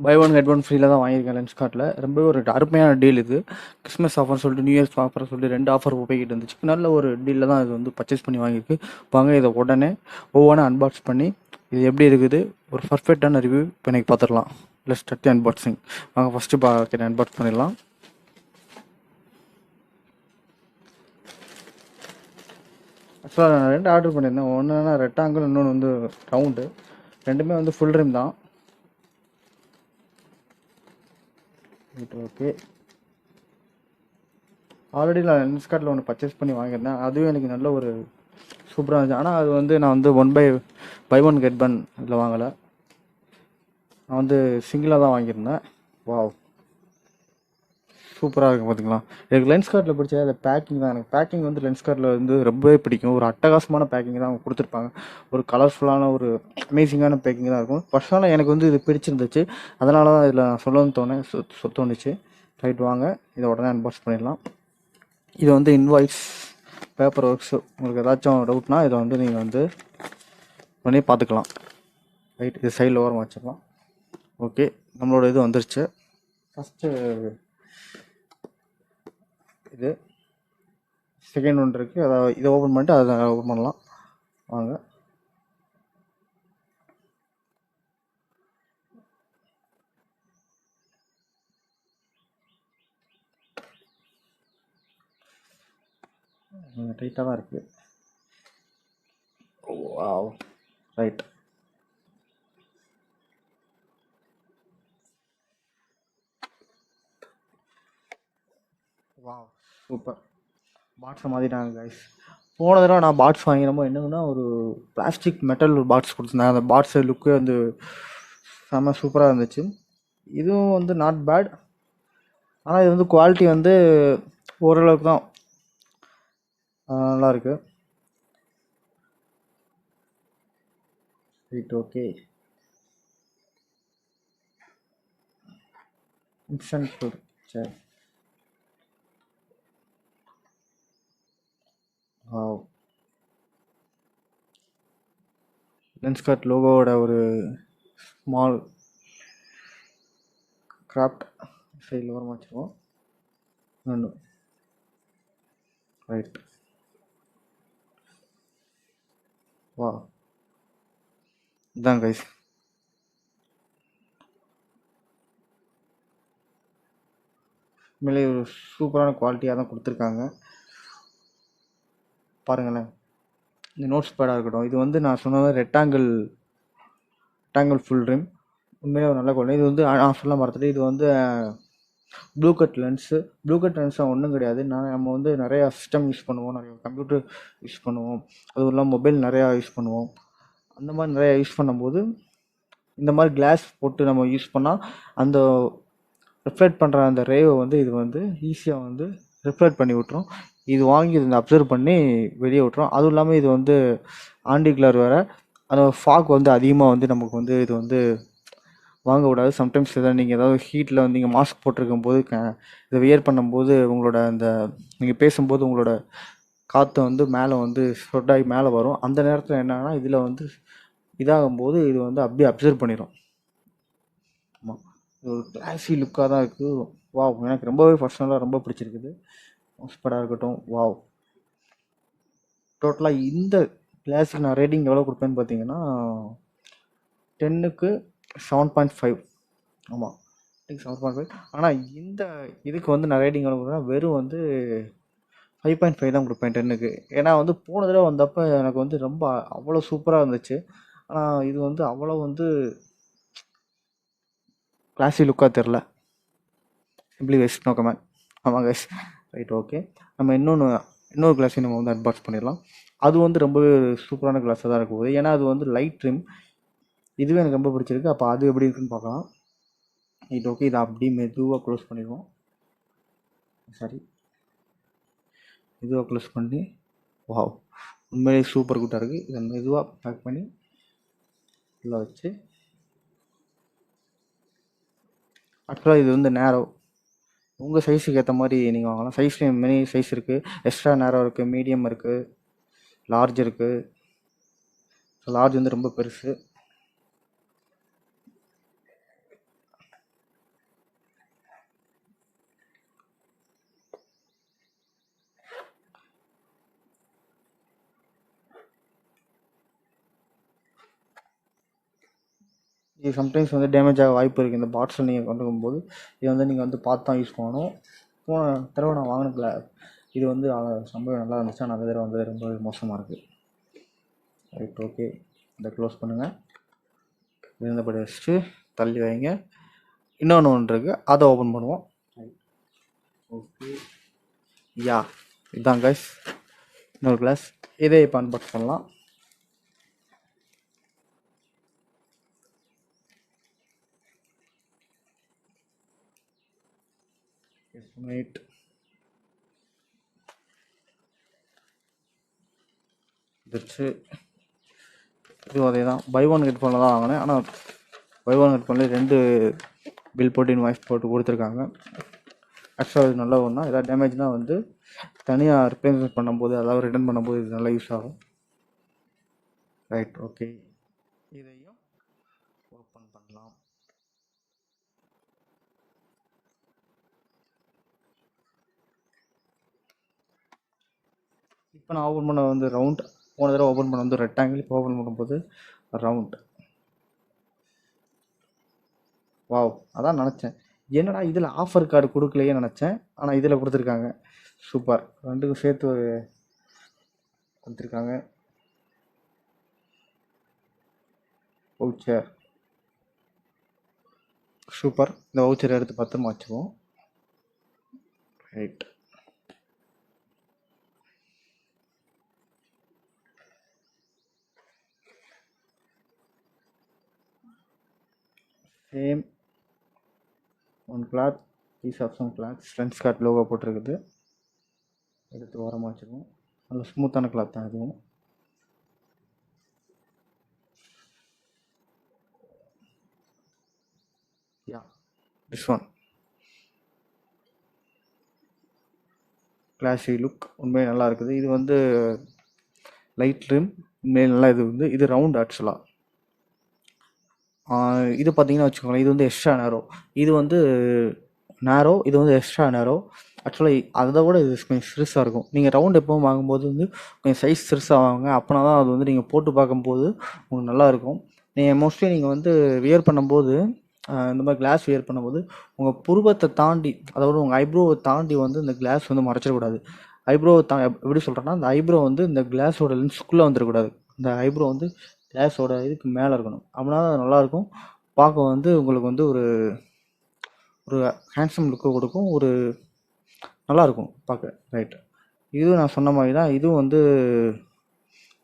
By one get one ஃப்ரீல தான் வாங்கியிருக்கேன் லென்ஸ்கார்ட்டில். ரொம்பவே ஒரு அருமையான டீல் இது. கிறிஸ்மஸ் ஆஃபர் சொல்லிட்டு நியூ இயர்ஸ் ஆஃபர் சொல்லிட்டு 2 ஆஃபர் போய்கிட்டு இருந்துச்சு. நல்ல ஒரு டீலில் தான் இது வந்து பர்ச்சேஸ் பண்ணி வாங்கியிருக்கு. வாங்க இதை உடனே ஒவ்வொன்றா அன்பாக்ஸ் பண்ணி இது எப்படி இருக்குது ஒரு பர்ஃபெக்டான ரிவ்யூ இப்போ எனக்கு பார்த்துடலாம். Let's start the unboxing. வாங்க ஃபஸ்ட்டு அன்பாக்ஸ் பண்ணிடலாம். ஆக்சுவலாக நான் 2 ஆர்டர் பண்ணியிருந்தேன். ஒன்று ரெக்டாங்கிள், இன்னொன்று வந்து ரவுண்டு. ரெண்டுமே வந்து ஃபுல் ரிம் தான். ஓகே, ஆல்ரெடி நான் லென்ஸ்கார்ட்டில் ஒன்று பர்ச்சேஸ் பண்ணி வாங்கியிருந்தேன். அதுவும் எனக்கு நல்ல ஒரு சூப்பராக இருந்துச்சு. ஆனால் அது வந்து நான் வந்து பை ஒன் கெட் ஒன் இதில் வாங்கலை. நான் வந்து சிங்கிளாக தான் வாங்கியிருந்தேன். வாவ், சூப்பராக இருக்கும் பார்த்தீங்களா. எனக்கு லென்ஸ்கார்ட்டில் பிடிச்ச அந்த பேக்கிங் தான். எனக்கு பேக்கிங் வந்து லென்ஸ்கார்ட்டில் வந்து ரொம்பவே பிடிக்கும். ஒரு அட்டகாசமான பேக்கிங் தான் அவங்க கொடுத்துருப்பாங்க. ஒரு கலர்ஃபுல்லான ஒரு அமேசிங்கான பேக்கிங் தான் இருக்கும். பர்சனலாக எனக்கு வந்து இது பிடிச்சிருந்துச்சு. அதனால தான் இதில் நான் சொல்லணும்னு தோணுச்சு. ரைட், வாங்க இதை உடனே அன்பாக்ஸ் பண்ணிடலாம். இது வந்து இன்வாய்ஸ், பேப்பர் ஒர்க்ஸு. உங்களுக்கு ஏதாச்சும் டவுட்னா இதை வந்து நீங்கள் வந்து உடனே பார்த்துக்கலாம். ரைட், இது சைடில் ஓரமாக வச்சிடலாம். ஓகே, நம்மளோட இது வந்துருச்சு. ஃபஸ்ட்டு இது செகண்ட் ஒன்று இருக்குது. அதை இதை ஓப்பன் பண்ணிட்டு அதை ஓப்பன் பண்ணலாம். வாங்க. டைட்டாக தான் இருக்குது. Wow, right. Wow, super. பாக்ஸை மாற்றிட்டாங்க கைஸ். போன தடவை நான் பாட்ஸ் வாங்கினப்போ என்னங்கன்னா ஒரு பிளாஸ்டிக் மெட்டல் பாட்ஸ் கொடுத்துருந்தாங்க. அந்த பாட்ஸு லுக்கு வந்து செம்ம சூப்பராக இருந்துச்சு. இதுவும் வந்து நாட் பேட். ஆனால் இது வந்து குவாலிட்டி வந்து ஓரளவுக்கு தான் நல்லாயிருக்கு. Right, okay. இன்ஸ்டன்ட் ஃபுட், சரி. லென்ஸ்கார்ட் லோகோவோட ஒரு ஸ்மால் கிராஃப்ட் சைடில் வர வச்சுருவோம். ஒன்று, ரைட். வா, இதான் கைஸ். உண்மையிலே ஒரு சூப்பரான குவாலிட்டியாக தான் கொடுத்துருக்காங்க. பாருங்களேன், இந்த நோட்ஸ் பேடாக இருக்கட்டும். இது வந்து நான் சொன்னது ரெக்டாங்கிள் ஃபுல் ரிம். உண்மையிலே ஒரு நல்ல குவாலிட்டி. இது வந்து சொல்ல மறந்துட்டு, இது வந்து ப்ளூகட் லென்ஸு. ப்ளூகட் லென்ஸ் ஒன்றும் கிடையாது. நம்ம வந்து நிறையா சிஸ்டம் யூஸ் பண்ணுவோம், நிறைய கம்ப்யூட்டர் யூஸ் பண்ணுவோம், அதுவும் இல்லாமல் மொபைல் நிறையா யூஸ் பண்ணுவோம். அந்த மாதிரி நிறையா யூஸ் பண்ணும்போது இந்த மாதிரி கிளாஸ் போட்டு நம்ம யூஸ் பண்ணால் அந்த ரிஃப்ளெக்ட் பண்ணுற அந்த ரேவை வந்து இது வந்து ஈஸியாக வந்து ரிஃப்ளெக்ட் பண்ணி விட்ரும். இது வாங்கி இது அப்சர்வ் பண்ணி வெளியே விட்ரும். அதுவும் இல்லாமல் இது வந்து ஆண்டி கிளர் வேறு. அந்த ஃபாக் வந்து அதிகமாக வந்து நமக்கு வந்து இது வந்து வாங்க விடாது. சம்டைம்ஸ் எதாவது நீங்கள் ஏதாவது ஹீட்டில் வந்து நீங்கள் மாஸ்க் போட்டிருக்கும் போது இதை வியர் பண்ணும்போது உங்களோட அந்த நீங்கள் பேசும்போது உங்களோட காற்றை வந்து மேலே வந்து ஸ்ப்ரெட் மேலே வரும். அந்த நேரத்தில் என்னன்னா இதில் வந்து இதாகும்போது இது வந்து அப்படியே அப்சர்வ் பண்ணிடும். ஆமாம், இது ஒரு கிளாஸி லுக்காக தான் இருக்குது. வாவ், எனக்கு ரொம்பவே பர்சனலாக ரொம்ப பிடிச்சிருக்குது. மோஸ்படாக இருக்கட்டும். வாவ், டோட்டலாக இந்த கிளாஸுக்கு நான் ரேட்டிங் எவ்வளோ கொடுப்பேன்னு பார்த்தீங்கன்னா 10க்கு 7.5. ஆமாம், 7.5. ஆனால் இந்த இதுக்கு வந்து நான் ரேட்டிங் எவ்வளோ கொடுப்பேன்னா வெறும் வந்து 5.5 தான் கொடுப்பேன் 10க்கு. ஏன்னா வந்து போன தடவை வந்தப்போ எனக்கு வந்து ரொம்ப அவ்வளோ சூப்பராக இருந்துச்சு. ஆனால் இது வந்து அவ்வளோ வந்து கிளாஸி லுக்காக தெரில. Simply waste, no comment. ஆமாம் கைஸ், ரைட், ஓகே. நம்ம இன்னொரு கிளாஸையும் நம்ம வந்து அன்பாக்ஸ் பண்ணிடலாம். அது வந்து ரொம்பவே சூப்பரான கிளாஸாக தான் இருக்க போகுது. ஏன்னா அது வந்து லைட் ட்ரிம். இதுவே எனக்கு ரொம்ப பிடிச்சிருக்கு. அப்போ அது எப்படி இருக்குன்னு பார்க்கலாம். Right, okay. இதை அப்படியே மெதுவாக க்ளோஸ் பண்ணிடுவோம். சாரி, மெதுவாக க்ளோஸ் பண்ணி, வாவ், உண்மையிலே சூப்பர் குட்டாக இருக்குது. இதை மெதுவாக பேக் பண்ணி உள்ளே வச்சு, ஆக்சுவலாக இது வந்து நேரோ, உங்கள் சைஸுக்கு ஏற்ற மாதிரி நீங்கள் வாங்கலாம். சைஸ்லேயும் மெனி சைஸ் இருக்குது. எக்ஸ்ட்ரா நேரோ இருக்குது, மீடியம் இருக்குது, லார்ஜ் இருக்குது. லார்ஜ் வந்து ரொம்ப பெருசு. இது சம்டைம்ஸ் வந்து டேமேஜ் ஆக வாய்ப்பு இருக்குது. இந்த பாட்ஸில் நீங்கள் கொண்டு போகும்போது இதை வந்து நீங்கள் வந்து பார்த்து தான் யூஸ் பண்ணணும். போன தடவை நான் வாங்கினதில்ல இது வந்து ரொம்ப நல்லா இருந்துச்சு. ஆனால் அந்த தடவை வந்து ரொம்ப மோசமாக இருக்குது. Right, okay. இதை க்ளோஸ் பண்ணுங்கள். இருந்தபடி வச்சுட்டு தள்ளி வைங்க. இன்னொன்று இருக்குது, அதை ஓப்பன் பண்ணுவோம். ஓகே, யா இதுதான் கைஸ் இன்னொரு கிளாஸ். இதே இப்போ அன்பாக்ஸ் பண்ணலாம். ரைட், வச்சு இதுவும் அதே தான். பை ஒன் கெட் ஃபோனில் தான் வாங்கினேன். ஆனால் பை ஒன் கெட் ஃபோன்லேயே 2 பில் போட்டு இன்வாய்ஸ் போட்டு கொடுத்துருக்காங்க. ஆக்சுவலாக இது நல்ல ஒன்றா. ஏதாவது டேமேஜ்னால் வந்து தனியாக ரிப்ளேஸ்மெண்ட் பண்ணும்போது, அதாவது ரிட்டர்ன் பண்ணும்போது இது நல்லா யூஸ் ஆகும். Right, okay. இதையும் ஓப்பன் பண்ணலாம். இப்போ நான் ஓப்பன் பண்ண வந்து ரவுண்ட். போன தடவை ஓப்பன் பண்ண வந்து ரெக்டாங்கிள். இப்போ ஓப்பன் பண்ணும்போது ரவுண்ட். வாவ், அதான் நினச்சேன், என்னடா இதில் ஆஃபர் கார்டு கொடுக்கலையே நினச்சேன். ஆனால் இதில் கொடுத்துருக்காங்க. சூப்பர், ரெண்டுக்கும் சேர்த்து ஒரு கொடுத்துருக்காங்க. Voucher super. இந்த வவுச்சர் எடுத்து பத்திரமா வச்சுக்குவோம். Right, same one cloth, piece of some cloth, Lenskart logo போட்டிருக்குது. எடுத்து ஓரமாக வச்சுக்குவோம். நல்ல ஸ்மூத்தான கிளாத் தான் இதுவும். Yeah, this one classy look, உண்மையாக நல்லா இருக்குது. இது வந்து லைட் ரிம், உண்மையாக நல்லா. இது வந்து இது ரவுண்ட். ஆக்சுவலாக இது பார்த்தீங்கன்னா வச்சுக்கோங்களேன், இது வந்து எக்ஸ்ட்ரா நேரோ. இது வந்து நேரோ, இது வந்து எக்ஸ்ட்ரா நேரோ. ஆக்சுவலாக அதை விட இது கொஞ்சம் சிறுசாக இருக்கும். நீங்கள் ரவுண்ட் எப்போவும் வாங்கும்போது வந்து கொஞ்சம் சைஸ் சிறுசாக வாங்குங்க. அப்போனா தான் அது வந்து நீங்கள் போட்டு பார்க்கும்போது உங்களுக்கு நல்லாயிருக்கும். நீங்கள் மோஸ்ட்லி நீங்கள் வந்து வியர் பண்ணும்போது, இந்த மாதிரி கிளாஸ் வியர் பண்ணும்போது உங்கள் புருவத்தை தாண்டி, அதாவது உங்கள் ஐப்ரோவை தாண்டி வந்து இந்த கிளாஸ் வந்து மறைச்சிடக்கூடாது. ஐப்ரோவை எப்படி சொல்கிறேன்னா, இந்த ஐப்ரோ வந்து இந்த கிளாஸோட லென்ஸுக்குள்ளே வந்துடக்கூடாது. இந்த ஐப்ரோ வந்து கிளாஸோட இதுக்கு மேலே இருக்கணும். அப்படின்னா நல்லாயிருக்கும். பார்க்க வந்து உங்களுக்கு வந்து ஒரு ஒரு ஹேண்ட்ஸம் லுக்கு கொடுக்கும். ஒரு நல்லாயிருக்கும் பார்க்க. ரைட்டு, இதுவும் நான் சொன்ன மாதிரி தான். இதுவும் வந்து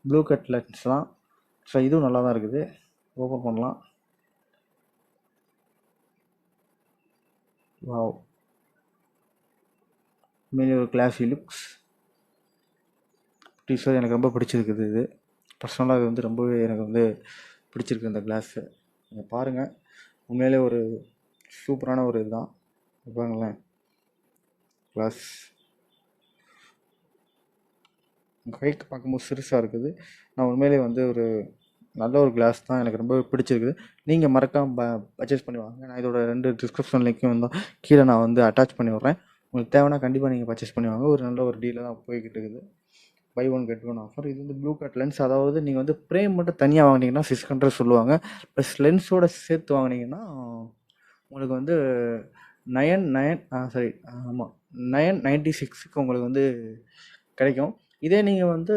ப்ளூ கட் லென்ஸ் தான். ஸோ இதுவும் நல்லா தான் இருக்குது. ஓப்பன் பண்ணலாம். வாவ், மேலே ஒரு கிளாஸி லுக்ஸ். டீஷர்ட் எனக்கு ரொம்ப பிடிச்சிருக்குது. இது பர்சனலாக இது வந்து ரொம்பவே எனக்கு வந்து பிடிச்சிருக்கு இந்த கிளாஸு. நீங்கள் பாருங்கள், உண்மையிலே ஒரு சூப்பரான ஒரு இதுதான். பாருங்களேன், கிளாஸ் கைக்கு பார்க்கும்போது சிறுசாக இருக்குது. நான் உண்மையிலே வந்து ஒரு நல்ல ஒரு கிளாஸ் தான், எனக்கு ரொம்ப பிடிச்சிருக்குது. நீங்கள் மறக்காமல் பர்ச்சேஸ் பண்ணி வாங்க. நான் இதோட 2 டிஸ்கிரிப்ஷன் லிங்க்கும் வந்து கீழே நான் வந்து அட்டாச் பண்ணி விட்றேன். உங்களுக்கு தேவைன்னா கண்டிப்பாக நீங்கள் பர்ச்சேஸ் பண்ணி வாங்க. ஒரு நல்ல ஒரு டீலில் தான் போய்கிட்டு இருக்குது. Buy one get one offer. இது வந்து ப்ளூ கட் லென்ஸ். அதாவது நீங்கள் வந்து ஃப்ரேம் மட்டும் தனியாக வாங்கினீங்கன்னா 600 சொல்லுவாங்க. ப்ளஸ் லென்ஸோட சேர்த்து வாங்கினீங்கன்னா உங்களுக்கு வந்து 996க்கு உங்களுக்கு வந்து கிடைக்கும். இதே நீங்கள் வந்து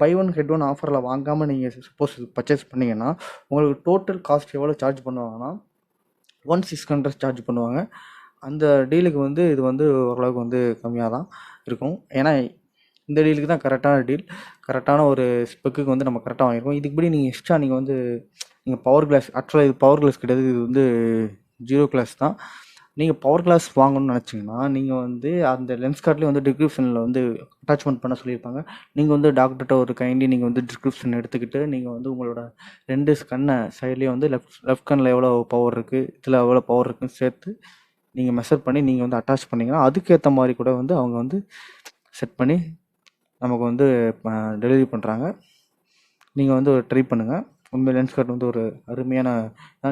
பை ஒன் கெட் ஒன் ஆஃபரில் வாங்காமல் நீங்கள் சப்போஸ் பர்ச்சேஸ் பண்ணிங்கன்னா உங்களுக்கு டோட்டல் காஸ்ட் எவ்வளோ சார்ஜ் பண்ணுவாங்கன்னா 1600 சார்ஜ் பண்ணுவாங்க. அந்த டீலுக்கு வந்து இது வந்து ஓரளவுக்கு வந்து கம்மியாக தான் இருக்கும். ஏன்னா இந்த டீலுக்கு தான் கரெக்டான டீல். கரெக்டான ஒரு ஸ்பெக்குக்கு வந்து நம்ம கரெக்டாக வாங்கியிருக்கோம். இதுக்குப்படி நீங்கள் எக்ஸ்ட்ரா நீங்கள் வந்து நீங்கள் பவர் கிளாஸ், ஆக்சுவலாக இது பவர் கிளாஸ் கிடையாது, இது வந்து 0 கிளாஸ் தான். நீங்கள் பவர் கிளாஸ் வாங்கணும்னு நினச்சிங்கன்னா நீங்கள் வந்து அந்த லென்ஸ்கார்ட்லேயே வந்து டிஸ்கிரிப்ஷனில் வந்து அட்டாச்மெண்ட் பண்ண சொல்லியிருப்பாங்க. நீங்கள் வந்து டாக்டர்கிட்ட ஒரு கைண்டி நீங்கள் வந்து டிஸ்கிரிப்ஷன் எடுத்துக்கிட்டு நீங்கள் வந்து உங்களோட 2 கண்ணை சைட்லேயே வந்து லெஃப்ட் கண்ணில் எவ்வளோ பவர் இருக்குது, இதில் எவ்வளோ பவர் இருக்குன்னு சேர்த்து நீங்கள் மெஷர் பண்ணி நீங்கள் வந்து அட்டாச் பண்ணிங்கன்னா அதுக்கேற்ற மாதிரி கூட வந்து அவங்க வந்து செட் பண்ணி நமக்கு வந்து டெலிவரி பண்ணுறாங்க. நீங்கள் வந்து ட்ரை பண்ணுங்கள். உண்மையில் லென்ஸ்கார்ட் வந்து ஒரு அருமையான,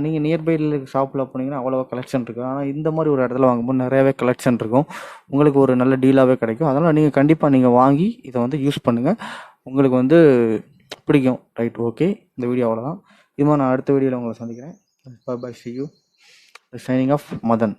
நீங்கள் நியர்பையில் ஷாப்பில் போனீங்கன்னா அவ்வளோவா கலெக்ஷன் இருக்குது. ஆனால் இந்த மாதிரி ஒரு இடத்துல வாங்கும்போது நிறையாவே கலெக்ஷன் இருக்கும். உங்களுக்கு ஒரு நல்ல டீலாகவே கிடைக்கும். அதனால் நீங்கள் கண்டிப்பாக நீங்கள் வாங்கி இதை வந்து யூஸ் பண்ணுங்கள். உங்களுக்கு வந்து பிடிக்கும். Right, okay. இந்த வீடியோ அவ்வளோதான். இது மாதிரி நான் அடுத்த வீடியோவில் உங்களை சந்திக்கிறேன். Bye bye, see you. Signing off, Madan.